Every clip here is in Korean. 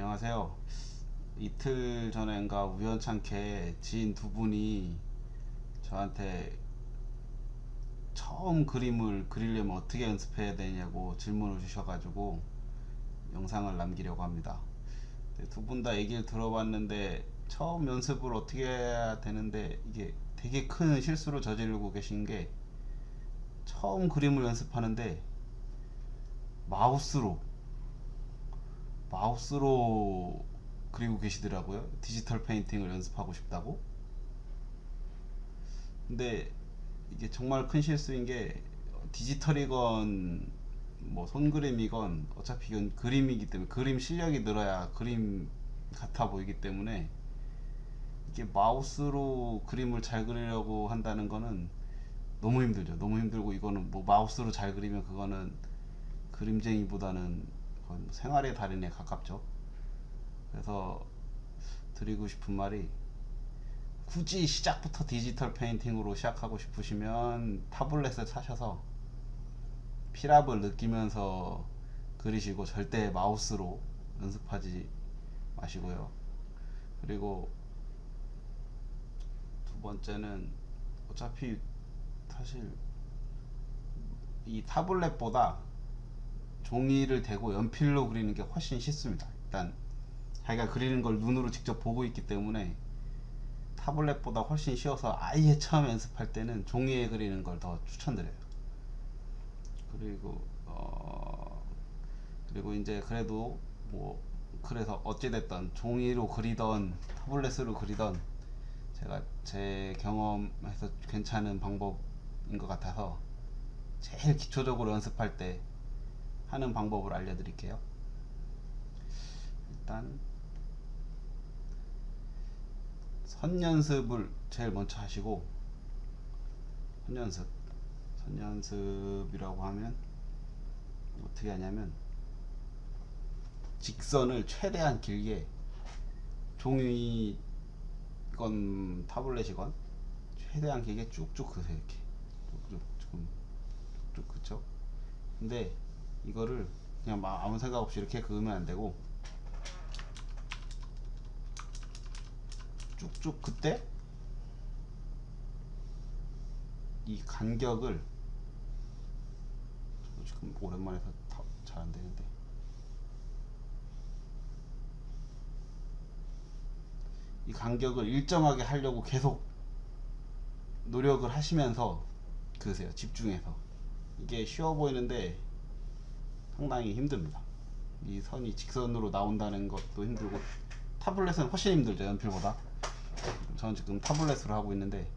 안녕하세요. 이틀 전인가 우연찮게 지인 두 분이 저한테 처음 그림을 그리려면 어떻게 연습해야 되냐고 질문을 주셔가지고 영상을 남기려고 합니다. 두 분 다 얘기를 들어봤는데 처음 연습을 어떻게 해야 되는데 이게 되게 큰 실수를 저지르고 계신 게, 처음 그림을 연습하는데 마우스로 마우스로 그리고 계시더라고요. 디지털 페인팅을 연습하고 싶다고. 근데 이게 정말 큰 실수인 게, 디지털이건 뭐 손그림이건 어차피 이건 그림이기 때문에 그림 실력이 늘어야 그림 같아 보이기 때문에, 이게 마우스로 그림을 잘 그리려고 한다는 거는 너무 힘들죠. 너무 힘들고, 이거는 뭐 마우스로 잘 그리면 그거는 그림쟁이보다는 거의 뭐 생활의 달인에 가깝죠. 그래서 드리고 싶은 말이, 굳이 시작부터 디지털 페인팅으로 시작하고 싶으시면 타블렛을 사셔서 필압을 느끼면서 그리시고, 절대 마우스로 연습하지 마시고요. 그리고 두 번째는, 어차피 사실 이 타블렛보다 종이를 대고 연필로 그리는 게 훨씬 쉽습니다. 일단 자기가 그리는 걸 눈으로 직접 보고 있기 때문에 타블렛보다 훨씬 쉬워서, 아예 처음 연습할 때는 종이에 그리는 걸 더 추천드려요. 그리고 그리고 이제 그래도 뭐, 그래서 어찌됐던 종이로 그리던 타블렛으로 그리던, 제가 제 경험에서 괜찮은 방법인 것 같아서 제일 기초적으로 연습할 때 하는 방법을 알려드릴게요. 일단 선 연습을 제일 먼저 하시고, 선연습 선연습이라고 하면 어떻게 하냐면, 직선을 최대한 길게, 종이건 타블렛이건 최대한 길게 쭉쭉 그세요. 이렇게 쭉쭉 쭉 그쵸. 근데 이거를 그냥 막 아무 생각 없이 이렇게 그으면 안 되고, 쭉쭉 그때 이 간격을, 지금 오랜만에 잘 안 되는데, 이 간격을 일정하게 하려고 계속 노력을 하시면서 그으세요. 집중해서. 이게 쉬워 보이는데 상당히 힘듭니다. 이 선이 직선으로 나온다는 것도 힘들고, 타블렛은 훨씬 힘들죠, 연필보다. 저는 지금 타블렛으로 하고 있는데,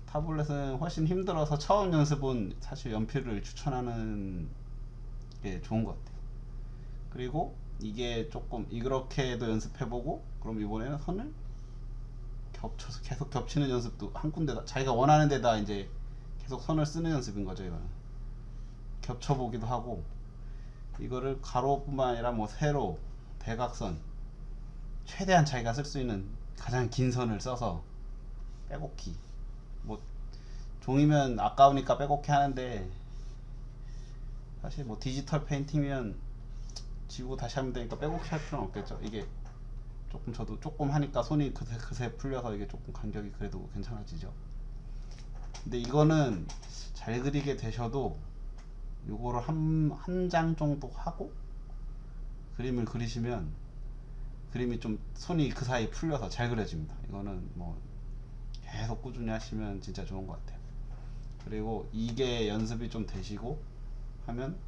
타블렛은 훨씬 힘들어서 처음 연습은 사실 연필을 추천하는 게 좋은 것 같아요. 그리고 이게 조금 이렇게도 연습해보고, 그럼 이번에는 선을 겹쳐서 계속 겹치는 연습도, 한 군데다 자기가 원하는 데다 이제 계속 선을 쓰는 연습인 거죠. 이거는 겹쳐보기도 하고, 이거를 가로뿐만 아니라 뭐 세로, 대각선, 최대한 자기가 쓸 수 있는 가장 긴 선을 써서 빼곡히, 뭐 종이면 아까우니까 빼곡히 하는데, 사실 뭐 디지털 페인팅이면 지우고 다시 하면 되니까 빼곡히 할 필요는 없겠죠. 이게 조금, 저도 조금 하니까 손이 그새 풀려서 이게 조금 간격이 그래도 괜찮아지죠. 근데 이거는 잘 그리게 되셔도 요거를 한 장 정도 하고 그림을 그리시면, 그림이 좀 손이 그 사이 풀려서 잘 그려집니다. 이거는 뭐 계속 꾸준히 하시면 진짜 좋은 것 같아요. 그리고 이게 연습이 좀 되시고 하면,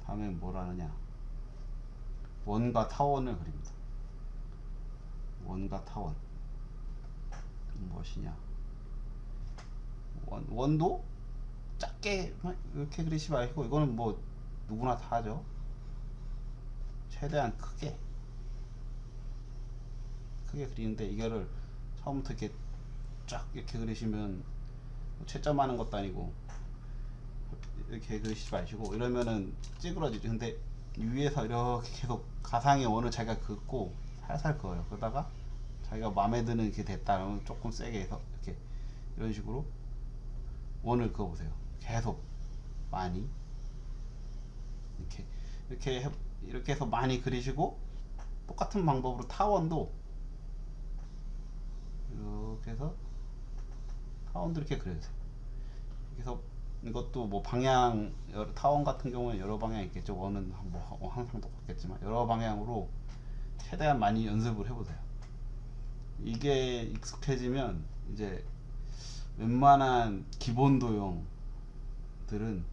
다음엔 뭘 하느냐, 원과 타원을 그립니다. 원과 타원 무엇이냐, 원도 작게 이렇게 그리지 말고, 이거는 뭐 누구나 다 하죠. 최대한 크게 그리는데, 이거를 처음부터 이렇게 쫙 이렇게 그리시면 채점하는 것도 아니고, 이렇게 그리시지 마시고, 이러면은 찌그러지죠. 근데 위에서 이렇게 계속 가상의 원을 자기가 긋고 살살 그어요. 그러다가 자기가 마음에 드는 게 됐다 그러면 조금 세게 해서 이렇게, 이런 식으로 원을 그어보세요. 계속 많이 이렇게 이렇게 해서 많이 그리시고, 똑같은 방법으로 타원도 이렇게 해서 타원도 이렇게 그려주세요. 그래서 이것도 뭐 방향, 타원 같은 경우는 여러 방향 있겠죠. 원은 뭐 항상 똑같겠지만 여러 방향으로 최대한 많이 연습을 해보세요. 이게 익숙해지면 이제 웬만한 기본 도형들은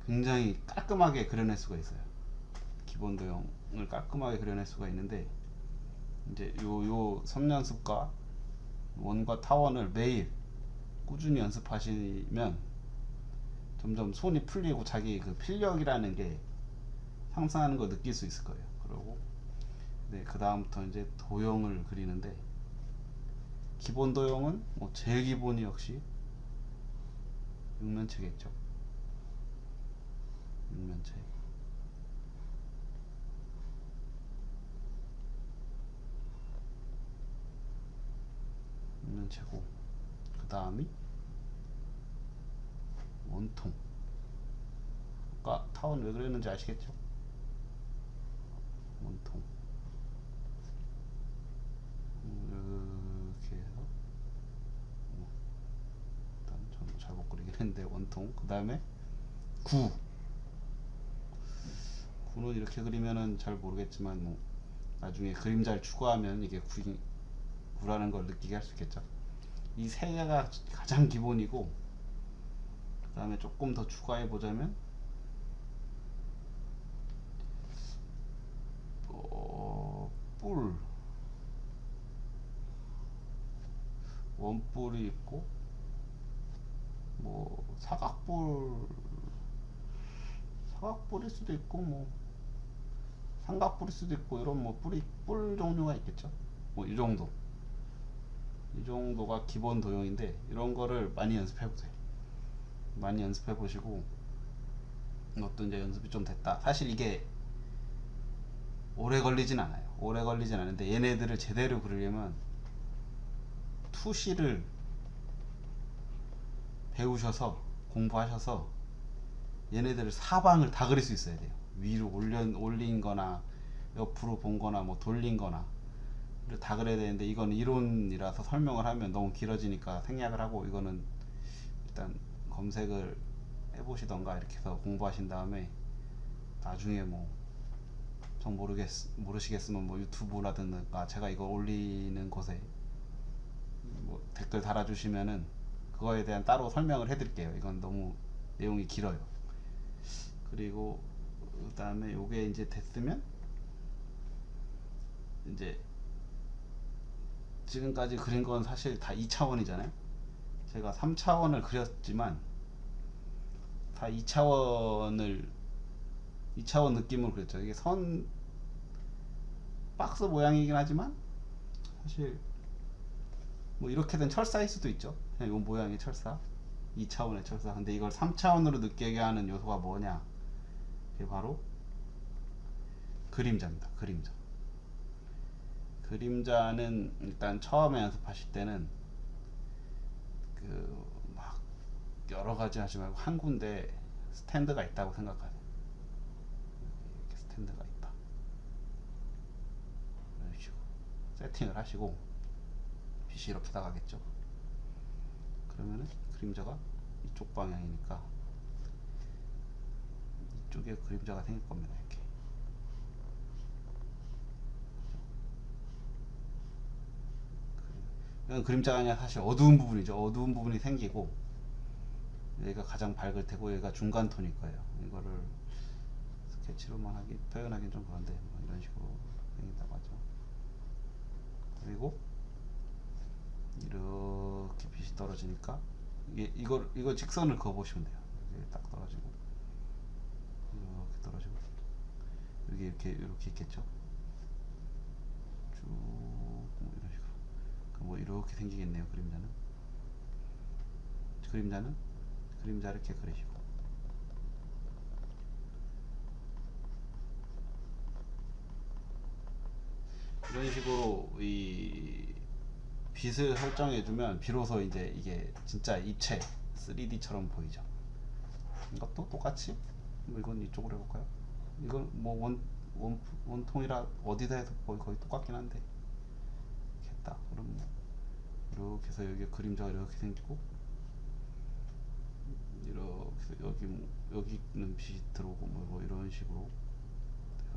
굉장히 깔끔하게 그려낼 수가 있어요. 기본 도형을 깔끔하게 그려낼 수가 있는데, 이제 요 3연습과 원과 타원을 매일 꾸준히 연습하시면 점점 손이 풀리고 자기 그 필력이라는 게 상승하는 걸 느낄 수 있을 거예요. 그리고 네, 그 다음부터 이제 도형을 그리는데, 기본 도형은 뭐 제일 기본이 역시 육면체겠죠. 육면체. 육면체고, 그 다음이 원통. 아까 타원 왜 그랬는지 아시겠죠? 원통. 이렇게 해서 일단 저는 잘 못 그리긴 했는데 원통. 그 다음에 구. 구는 이렇게 그리면은 잘 모르겠지만 뭐 나중에 그림자를 추가하면 이게 구라는 걸 느끼게 할 수 있겠죠. 이 세 개가 가장 기본이고, 그 다음에 조금 더 추가해 보자면 뿔, 원뿔이 있고, 뭐 사각뿔일 수도 있고, 뭐 삼각뿔일 수도 있고, 이런 뭐 뿔 종류가 있겠죠. 뭐 이 정도가 기본 도형인데, 이런 거를 많이 연습해 보세요. 많이 연습해 보시고, 이것도 이제 연습이 좀 됐다. 사실 이게 오래 걸리진 않아요. 오래 걸리진 않은데, 얘네들을 제대로 그리려면 투시를 배우셔서 공부하셔서 얘네들을 사방을 다 그릴 수 있어야 돼요. 위로 올린 거나 옆으로 본 거나 뭐 돌린 거나 다 그려야 되는데, 이건 이론이라서 설명을 하면 너무 길어지니까 생략을 하고, 이거는 일단 검색을 해보시던가 이렇게 해서 공부하신 다음에 나중에 뭐 정 모르시겠으면 뭐 유튜브라든가 제가 이거 올리는 곳에 뭐 댓글 달아주시면은 그거에 대한 따로 설명을 해드릴게요. 이건 너무 내용이 길어요. 그리고 그 다음에 요게 이제 됐으면, 이제 지금까지 그린 건 사실 다 2차원이잖아요. 제가 3차원을 그렸지만 다 2차원 느낌으로 그렸죠. 이게 박스 모양이긴 하지만 사실 뭐 이렇게 된 철사일 수도 있죠. 그냥 이 모양의 철사, 2차원의 철사. 근데 이걸 3차원으로 느끼게 하는 요소가 뭐냐? 그게 바로 그림자입니다. 그림자는 일단 처음에 연습하실 때는 그 막 여러 가지 하지 말고 한 군데 스탠드가 있다고 생각하세요. 이렇게 스탠드가 있다. 이런 식으로 세팅을 하시고, 빛이 이렇게 나가겠죠. 그러면은 그림자가 이쪽 방향이니까 이쪽에 그림자가 생길 겁니다. 이건 그림자가 아니라 사실 어두운 부분이죠. 어두운 부분이 생기고, 여기가 가장 밝을 테고 여기가 중간 톤일 거예요. 이거를 스케치로만 표현하기는 좀 그런데 뭐 이런 식으로 생긴다고 하죠. 그리고 이렇게 빛이 떨어지니까 이거 직선을 그어보시면 돼요. 이렇게 딱 떨어지고, 이렇게 떨어지고, 여기 이렇게 있겠죠. 쭉 뭐 이런 식으로. 뭐 이렇게 생기겠네요. 그림자 이렇게 그리시고, 이런 식으로 이 빛을 설정해주면 비로소 이제 이게 진짜 입체 3D처럼 보이죠. 이것도 똑같이 뭐 이건 이쪽으로 해볼까요? 이건 뭐 원통이라 어디다 해도 거의 똑같긴 한데 이렇게 했다 그럼 뭐 이렇게 해서 여기 그림자가 이렇게 생기고 이렇게 해서 여기는 빛이 들어오고 뭐 이런 식으로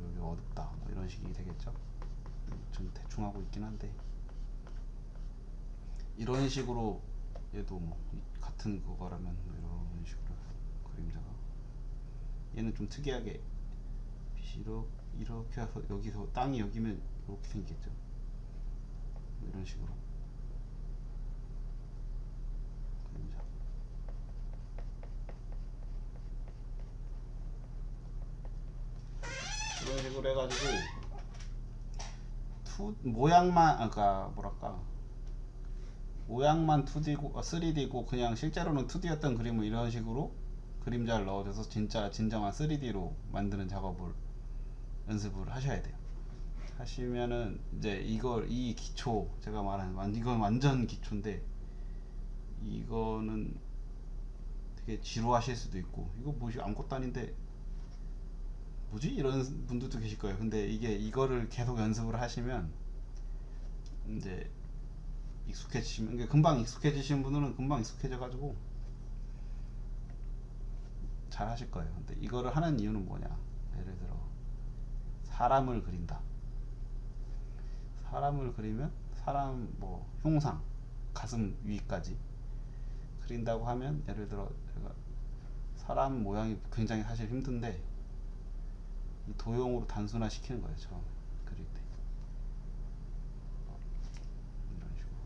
여기 어둡다 뭐 이런 식이 되겠죠. 좀 대충 하고 있긴 한데 이런 식으로 얘도 뭐 같은 그거라면 이런 식으로 그림자가 얘는 좀 특이하게 빛이 이렇게 해서 여기서 땅이 여기면 이렇게 생기겠죠. 뭐 이런 식으로 그림자 이런 식으로 해가지고 모양만 그러니까 뭐랄까 모양만 2D고 3D고 그냥 실제로는 2D였던 그림을 이런 식으로 그림자를 넣어줘서 진짜 진정한 3D로 만드는 작업을 연습을 하셔야 돼요. 하시면은 이제 이 기초 제가 말하는 이건 완전 기초인데 이거는 되게 지루하실 수도 있고 이거 뭐지 아무것도 아닌데 뭐지 이런 분들도 계실 거예요. 근데 이거를 계속 연습을 하시면 이제 익숙해지시면 금방 익숙해지신 분들은 금방 익숙해져 가지고 잘 하실 거예요. 근데 이거를 하는 이유는 뭐냐, 예를 들어 사람을 그린다. 사람을 그리면 사람 뭐 흉상 가슴 위까지 그린다고 하면 예를 들어 제가 사람 모양이 굉장히 사실 힘든데 이 도형으로 단순화 시키는 거예요. 처음에 그릴 때 이런 식으로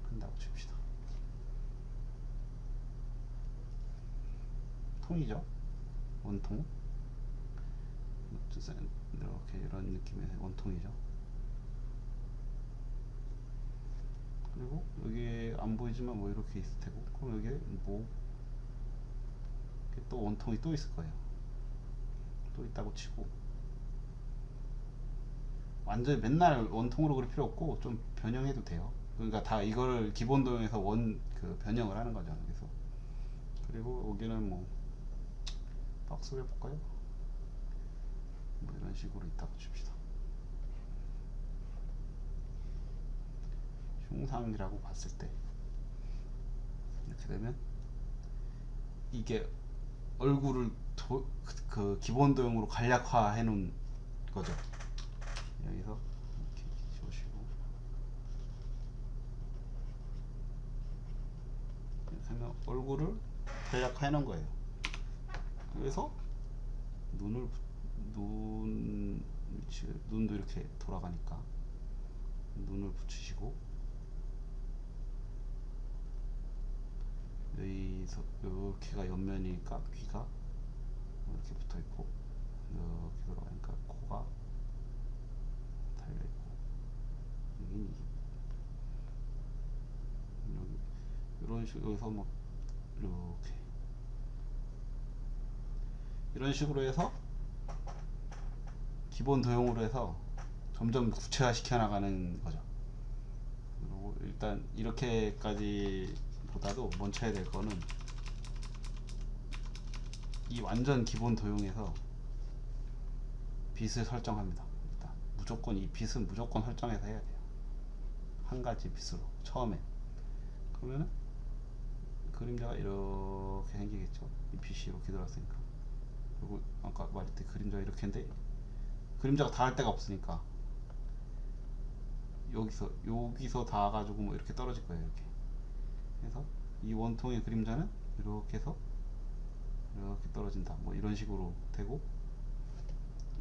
한다고 칩시다. 통이죠, 원통. 이렇게 이런 느낌의 원통이죠. 그리고 여기 안 보이지만 뭐 이렇게 있을 테고 그럼 여기에 뭐 또 원통이 또 있을 거예요. 또 있다고 치고 완전히 맨날 원통으로 그릴 필요 없고 좀 변형해도 돼요. 그러니까 다 이걸 기본 도형에서 그 변형을 하는 거죠. 그래서 그리고 여기는 뭐 박스를 해볼까요? 뭐 이런 식으로 있다고 칩시다. 흉상이라고 봤을 때 이렇게 되면 이게 얼굴을 그 기본 도형으로 간략화해 놓은 거죠. 여기서 이렇게 지우시고 이렇게 하면 얼굴을 간략화해 놓은 거예요. 그래서 눈도 이렇게 돌아가니까 눈을 붙이시고 여기서 이렇게가 옆면이니까 귀가 이렇게 붙어 있고 이렇게 돌아가니까 코가 달려 있고 여기 이런 식으로 여기서 뭐 이렇게 이런 식으로 해서 기본 도형으로 해서 점점 구체화 시켜 나가는 거죠. 그리고 일단 이렇게까지 보다도 먼저 해야 될 거는 이 완전 기본 도형에서 빛을 설정합니다. 일단 무조건 이 빛은 무조건 설정해서 해야 돼요. 한 가지 빛으로 처음에. 그러면은 그림자가 이렇게 생기겠죠. 이 빛이 이렇게 들어왔으니까. 그리고 아까 말했듯이 그림자가 이렇게인데 그림자가 닿을 데가 없으니까 여기서 닿아가지고 뭐 이렇게 떨어질 거예요. 이렇게 해서 이 원통의 그림자는 이렇게 해서 이렇게 떨어진다. 뭐 이런 식으로 되고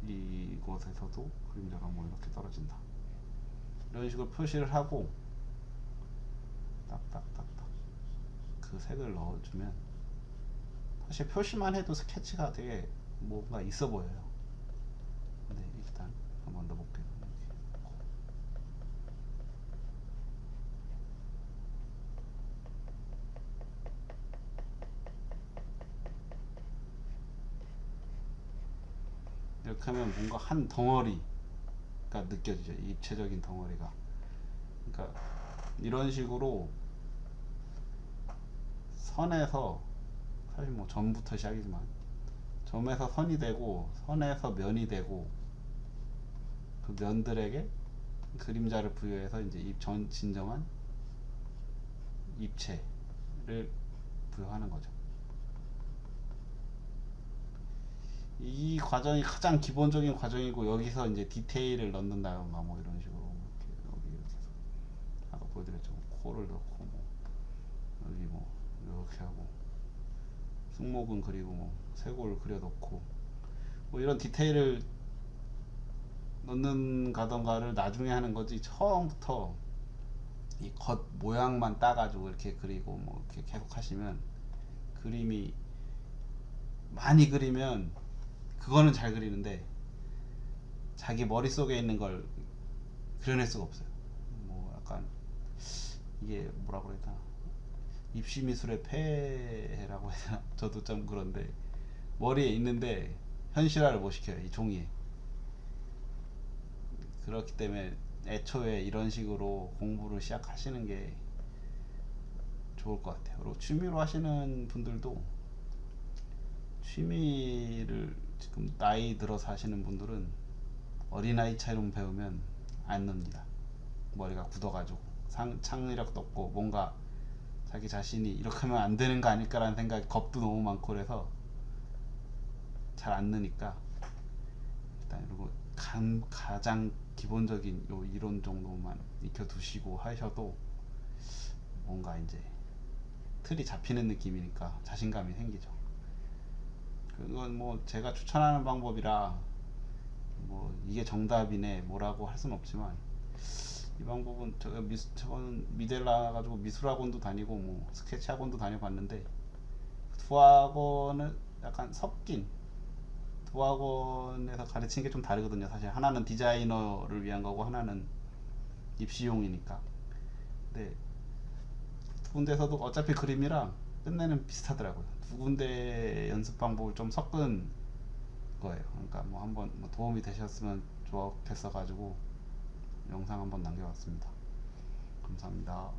이곳에서도 그림자가 뭐 이렇게 떨어진다. 이런 식으로 표시를 하고 딱딱딱딱 그 색을 넣어주면 사실 표시만 해도 스케치가 되게 뭔가 있어 보여요. 근데 일단 한번 넣어볼게요. 이렇게 하면 뭔가 한 덩어리가 느껴지죠. 입체적인 덩어리가. 그러니까 이런 식으로 선에서 사실 뭐 점부터 시작이지만 점에서 선이 되고 선에서 면이 되고 그 면들에게 그림자를 부여해서 이제 진정한 입체를 부여하는 거죠. 이 과정이 가장 기본적인 과정이고, 여기서 이제 디테일을 넣는다던가 뭐 이런 식으로 이렇게 여기 이렇게 해서 아까 보여드렸죠. 코를 넣고 뭐 여기 뭐 이렇게 하고 승모근 그리고 뭐 쇄골 그려 넣고 뭐 이런 디테일을 넣는 가던가를 나중에 하는 거지, 처음부터 이 겉 모양만 따가지고 이렇게 그리고 뭐 이렇게 계속 하시면, 그림이 많이 그리면 그거는 잘 그리는데 자기 머릿속에 있는 걸 그려낼 수가 없어요. 뭐 약간 이게 뭐라고 해야 되나, 입시미술의 폐해라고 해야 되나 저도 좀 그런데, 머리에 있는데 현실화를 못 시켜요, 이 종이에. 그렇기 때문에 애초에 이런 식으로 공부를 시작하시는 게 좋을 것 같아요. 그리고 취미로 하시는 분들도, 취미를 지금 나이 들어서 하시는 분들은 어린아이처럼 배우면 안 늡니다. 머리가 굳어가지고 창의력도 없고, 뭔가 자기 자신이 이렇게 하면 안 되는 거 아닐까라는 생각이, 겁도 너무 많고 그래서 잘 안 느니까, 일단 이러고 가장 기본적인 요 이론 정도만 익혀두시고 하셔도 뭔가 이제 틀이 잡히는 느낌이니까 자신감이 생기죠. 그건 뭐 제가 추천하는 방법이라 뭐 이게 정답이네 뭐라고 할 수는 없지만, 이 방법은 저는 미대 나가지고 미술학원도 다니고 뭐 스케치 학원도 다녀봤는데, 두 학원은 약간 섞인, 두 학원에서 가르치는 게 좀 다르거든요. 사실 하나는 디자이너를 위한 거고 하나는 입시용이니까. 근데 두 군데서도 어차피 그림이랑 끝내는 비슷하더라고요. 두 군데 연습 방법을 좀 섞은 거예요. 그러니까 뭐 한번 뭐 도움이 되셨으면 좋겠어 가지고 영상 한번 남겨봤습니다. 감사합니다.